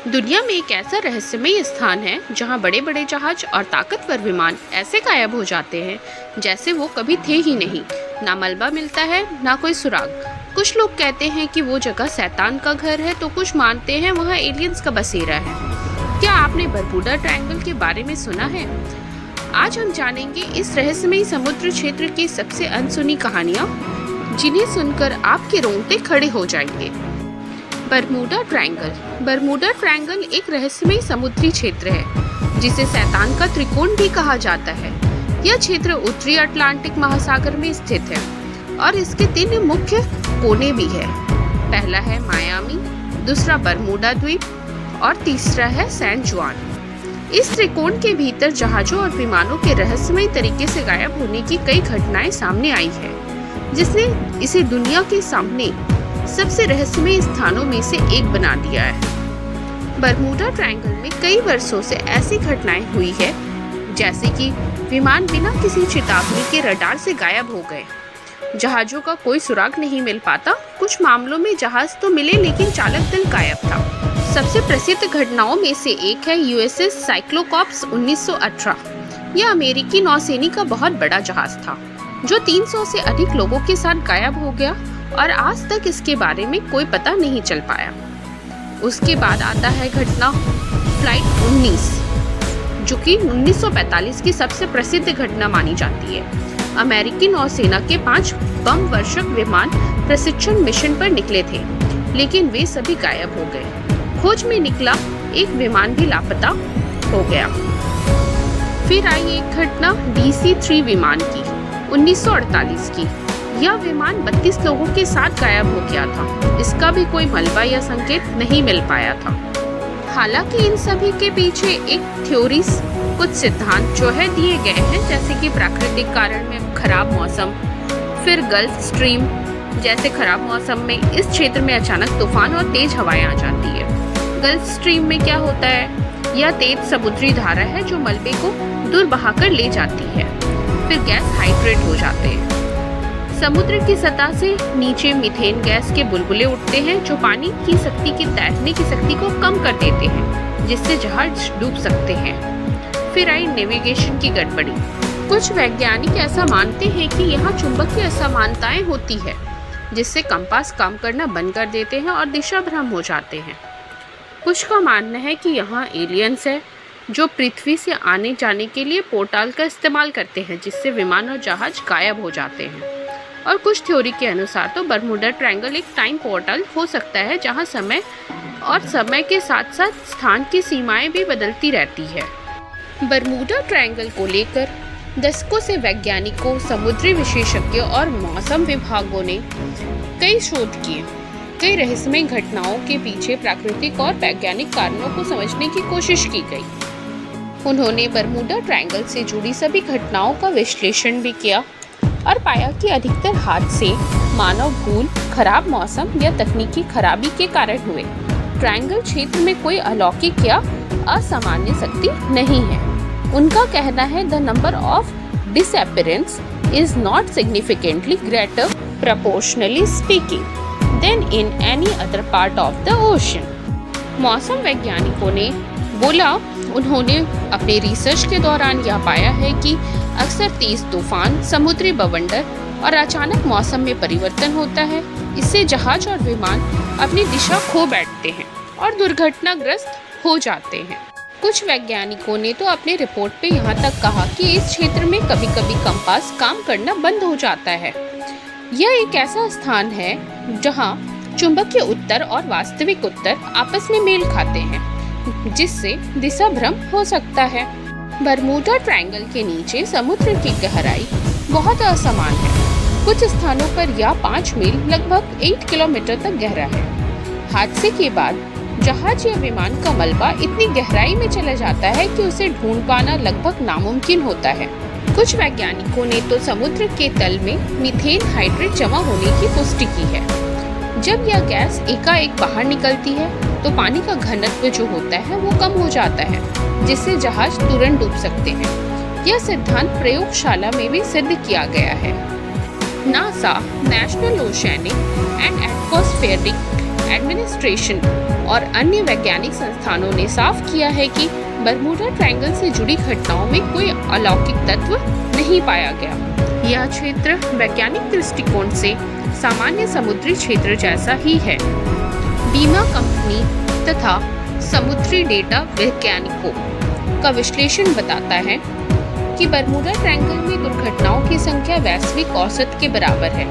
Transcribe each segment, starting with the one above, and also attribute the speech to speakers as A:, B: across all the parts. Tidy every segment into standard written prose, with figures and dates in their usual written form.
A: दुनिया में एक ऐसा रहस्यमय स्थान है जहां बड़े बड़े जहाज और ताकतवर विमान ऐसे गायब हो जाते हैं जैसे वो कभी थे ही नहीं। ना मलबा मिलता है, ना कोई सुराग। कुछ लोग कहते हैं कि वो जगह शैतान का घर है, तो कुछ मानते हैं वहाँ एलियंस का बसेरा है। क्या आपने बरमूडा ट्रायंगल के बारे में सुना है? आज हम जानेंगे इस रहस्यमयी समुद्र क्षेत्र की सबसे अनसुनी कहानियाँ, जिन्हें सुनकर आपके रोंगटे खड़े हो जाएंगे। बरमूडा ट्रायंगल एक रहस्यमयी समुद्री क्षेत्र है जिसे शैतान का त्रिकोण भी कहा जाता है। यह क्षेत्र उत्तरी अटलांटिक महासागर में स्थित है और इसके 3 मुख्य कोने भी है। पहला है मायामी, दूसरा बरमूडा द्वीप और तीसरा है सैन जुआन। इस त्रिकोण के भीतर जहाजों और विमानों के रहस्यमय तरीके से गायब होने की कई घटनाएं सामने आई है, जिसने इसे दुनिया के सामने सबसे रहस्यमय स्थानों में से एक बना दिया है। बरमूडा ट्रायंगल में कई वर्षों से ऐसी घटनाएं हुई है, जैसे कि विमान बिना किसी चेतावनी के रडार से गायब हो गए, जहाजों का कोई सुराग नहीं मिल पाता। कुछ मामलों में जहाज तो मिले लेकिन चालक दल गायब था। सबसे प्रसिद्ध घटनाओं में से एक है यूएसएस साइक्लोकॉप्स 1918। यह अमेरिकी नौसेना का बहुत बड़ा जहाज था जो 300 से अधिक लोगों के साथ गायब हो गया और आज तक इसके बारे में कोई पता नहीं चल पाया। उसके बाद आता है घटना फ्लाइट 19, जो कि 1945 की सबसे प्रसिद्ध घटना मानी जाती है। अमेरिकी नौसेना के 5 बम वर्षक विमान प्रशिक्षण मिशन पर निकले थे, लेकिन वे सभी गायब हो गए। खोज में निकला एक विमान भी लापता हो गया। फिर आई एक घटना DC-3 विमान की 1948 की। यह विमान 32 लोगों के साथ गायब हो गया था। इसका भी कोई मलबा या संकेत नहीं मिल पाया था। हालांकि इन सभी के पीछे एक थ्योरीज, कुछ सिद्धांत जो है दिए गए हैं, जैसे कि प्राकृतिक कारण में खराब मौसम, फिर गल्फ स्ट्रीम जैसे खराब मौसम में इस क्षेत्र में अचानक तूफान और तेज हवाएं आ जाती है। गल्फ स्ट्रीम में क्या होता है? यह तेज समुद्री धारा है जो मलबे को दूर बहाकर ले जाती है। फिर गैस हाइड्रेट हो जाते हैं। समुद्र की सतह से नीचे मीथेन गैस के बुलबुले उठते हैं जो पानी की शक्ति की तैरने की शक्ति को कम कर देते हैं, जिससे जहाज डूब सकते हैं। फिर आई नेविगेशन की गड़बड़ी। कुछ वैज्ञानिक ऐसा मानते हैं कि यहाँ चुंबकीय असमानताएं होती है, जिससे कंपास काम करना बंद कर देते हैं और दिशा भ्रम हो जाते हैं। कुछ का मानना है कि यहाँ एलियंस है जो पृथ्वी से आने जाने के लिए पोर्टल का इस्तेमाल करते हैं, जिससे विमान और जहाज गायब हो जाते हैं। और कुछ थ्योरी के अनुसार तो बरमूडा ट्रायंगल एक टाइम पोर्टल हो सकता है, जहां समय के साथ साथ स्थान की सीमाएं भी बदलती रहती है। बरमूडा ट्रायंगल को लेकर दशकों से वैज्ञानिकों, समुद्री विशेषज्ञों और मौसम विभागों ने कई शोध किए। कई रहस्यमय घटनाओं के पीछे प्राकृतिक और वैज्ञानिक कारणों को समझने की कोशिश की गई। उन्होंने बरमूडा ट्रायंगल से जुड़ी सभी घटनाओं का विश्लेषण भी किया और पाया कि अधिकतर हादसे मानव भूल, खराब मौसम या तकनीकी खराबी के कारण हुए। ट्रायंगल क्षेत्र में कोई अलौकिक या असामान्य शक्ति नहीं है। उनका कहना है the number of disappearance is not significantly greater proportionally speaking than in any other part of the ocean. मौसम वैज्ञानिकों ने बोला, उन्होंने अपने रिसर्च के दौरान यह पाया है कि अक्सर तेज तूफान, समुद्री बवंडर और अचानक मौसम में परिवर्तन होता है। इससे जहाज और विमान अपनी दिशा खो बैठते हैं और दुर्घटनाग्रस्त हो जाते हैं। कुछ वैज्ञानिकों ने तो अपने रिपोर्ट पे यहाँ तक कहा कि इस क्षेत्र में कभी कभी कंपास काम करना बंद हो जाता है। यह एक ऐसा स्थान है जहाँ चुंबकीय उत्तर और वास्तविक उत्तर आपस में मेल खाते हैं, जिससे दिशा भ्रम हो सकता है। बरमूडा ट्रायंगल के नीचे समुद्र की गहराई बहुत असमान है। कुछ स्थानों पर यह 5 मील लगभग 8 किलोमीटर तक गहरा है। हादसे के बाद जहाज या विमान का मलबा इतनी गहराई में चला जाता है कि उसे ढूंढ पाना लगभग नामुमकिन होता है। कुछ वैज्ञानिकों ने तो समुद्र के तल में मीथेन हाइड्रेट जमा होने की पुष्टि की है। जब यह गैस एकाएक बाहर निकलती है तो पानी का घनत्व जो होता है वो कम हो जाता है, जिससे जहाज तुरंत डूब सकते हैं। यह सिद्धांत प्रयोगशाला में भी सिद्ध किया गया है। NASA, national oceanic and atmospheric administration और अन्य वैज्ञानिक संस्थानों ने साफ किया है कि बरमूडा ट्रायंगल से जुड़ी घटनाओं में कोई अलौकिक तत्व नहीं पाया गया। यह क्षेत्र वैज्ञानिक दृष्टिकोण से सामान्य समुद्री क्षेत्र जैसा ही है। बीमा कंपनी तथा समुद्री डेटा वैज्ञानिकों का विश्लेषण बताता है कि बरमूडा ट्रायंगल में दुर्घटनाओं की संख्या वैश्विक औसत के बराबर है।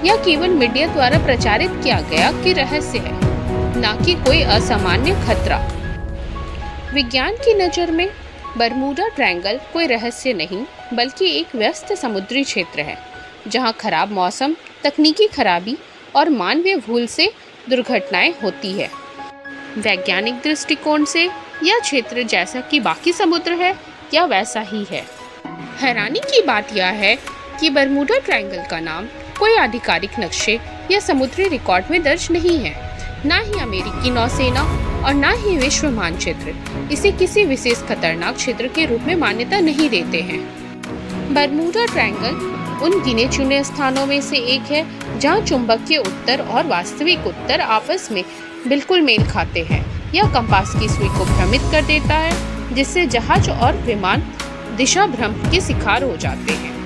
A: यह केवल मीडिया द्वारा प्रचारित किया गया कि रहस्य है, न कि कोई असामान्य खतरा। विज्ञान की नज़र में बरमूडा ट्रायंगल कोई रहस्य नहीं, बल्कि एक व्यस्त समुद्री क्षेत्र है, जहां खराब मौसम, तकनीकी खराबी और मानवीय भूल से दुर्घटनाएं होती है। वैज्ञानिक दृष्टिकोण से यह क्षेत्र जैसा कि बाकी समुद्र है, यह वैसा ही है। हैरानी की बात यह है कि बरमूडा ट्रायंगल का नाम कोई आधिकारिक नक्शे या समुद्री रिकॉर्ड में दर्ज नहीं है। न ही अमेरिकी नौसेना और न ही विश्व मानचित्र इसे किसी विशेष खतरनाक क्षेत्र के रूप में मान्यता नहीं देते हैं। बरमूडा ट्रायंगल उन गिने चुने स्थानों में से एक है जहां चुंबकीय उत्तर और वास्तविक उत्तर आपस में बिल्कुल मेल खाते हैं। यह कंपास की सुई को भ्रमित कर देता है, जिससे जहाज और विमान दिशा भ्रम के शिकार हो जाते हैं।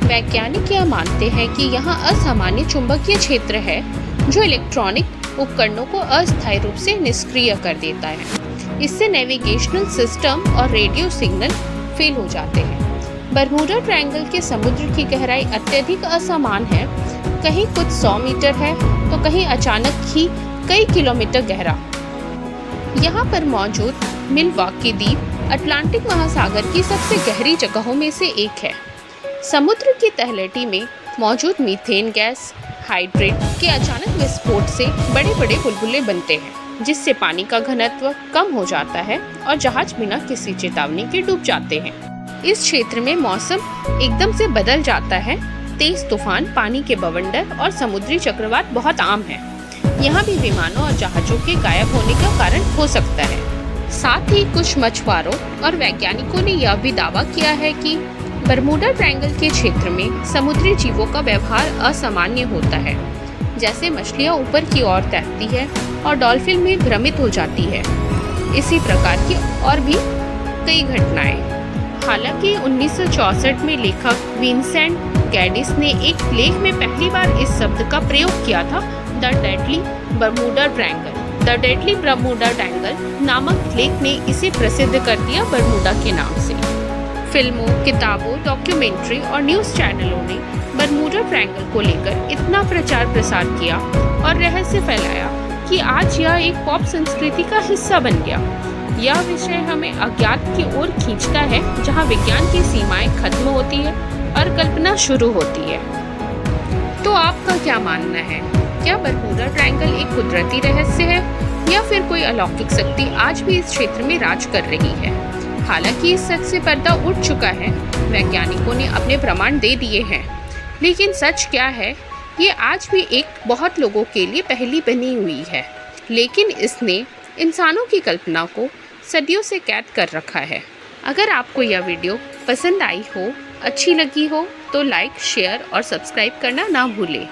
A: वैज्ञानिक यह मानते हैं कि यहाँ असामान्य चुंबकीय क्षेत्र है जो इलेक्ट्रॉनिक उपकरणों को अस्थायी रूप से निष्क्रिय कर देता है। इससे नेविगेशनल सिस्टम और रेडियो सिग्नल फेल हो जाते हैं। बरमूडा ट्रायंगल के समुद्र की गहराई अत्यधिक असमान है। कहीं कुछ 100 मीटर है तो कहीं अचानक ही कई किलोमीटर गहरा। यहाँ पर मौजूद मिल्वाकी द्वीप अटलांटिक महासागर की सबसे गहरी जगहों में से एक है। समुद्र की तलहटी में मौजूद मीथेन गैस हाइड्रेट के अचानक विस्फोट से बड़े बड़े बुलबुले बनते हैं, जिससे पानी का घनत्व कम हो जाता है और जहाज बिना किसी चेतावनी के डूब जाते हैं। इस क्षेत्र में मौसम एकदम से बदल जाता है। तेज तूफान, पानी के बवंडर और समुद्री चक्रवात बहुत आम है। यहाँ भी विमानों और जहाज़ों के गायब होने का कारण हो सकता है। साथ ही कुछ मछुआरों और वैज्ञानिकों ने यह भी दावा किया है कि बरमूडा ट्रायंगल के क्षेत्र में समुद्री जीवों का व्यवहार असामान्य होता है, जैसे मछलियाँ ऊपर की ओर तैरती है और डॉल्फिन भी भ्रमित हो जाती है। इसी प्रकार की और भी कई घटनाएं। हालांकि 1964 में लेखक विंसेंट गैडिस ने एक लेख में पहली बार इस शब्द का प्रयोग किया था, the deadly Bermuda triangle. The deadly Bermuda triangle नामक लेख ने इसे प्रसिद्ध कर दिया बरमूडा के नाम से। फिल्मों, किताबों, डॉक्यूमेंट्री और न्यूज़ चैनलों ने बरमूडा ट्रायंगल को लेकर इतना प्रचार प्रसार किया और रहस्य फैलाया कि आज यह एक पॉप संस्कृति का हिस्सा बन गया। यह विषय हमें अज्ञात की ओर खींचता है, जहां विज्ञान की सीमाएं खत्म होती है और कल्पना शुरू होती है। तो आपका क्या मानना है? क्या बरमूडा ट्रायंगल एक कुदरती रहस्य है या फिर कोई अलौकिक शक्ति आज भी इस क्षेत्र में राज कर रही है? हालांकि इस सच से पर्दा उठ चुका है, वैज्ञानिकों ने अपने प्रमाण दे दिए हैं, लेकिन सच क्या है ये आज भी एक बहुत लोगों के लिए पहेली बनी हुई है। लेकिन इसने इंसानों की कल्पना को सदियों से कैद कर रखा है। अगर आपको यह वीडियो पसंद आई हो, अच्छी लगी हो, तो लाइक, शेयर और सब्सक्राइब करना ना भूलें।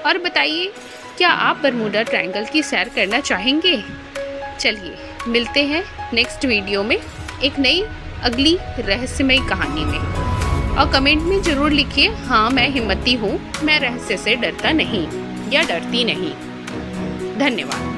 A: और बताइए, क्या आप बरमूडा ट्रायंगल की सैर करना चाहेंगे? चलिए मिलते हैं नेक्स्ट वीडियो में एक नई अगली रहस्यमयी कहानी में। और कमेंट में ज़रूर लिखिए, हाँ मैं हिम्मती हूँ, मैं रहस्य से डरता नहीं या डरती नहीं। धन्यवाद।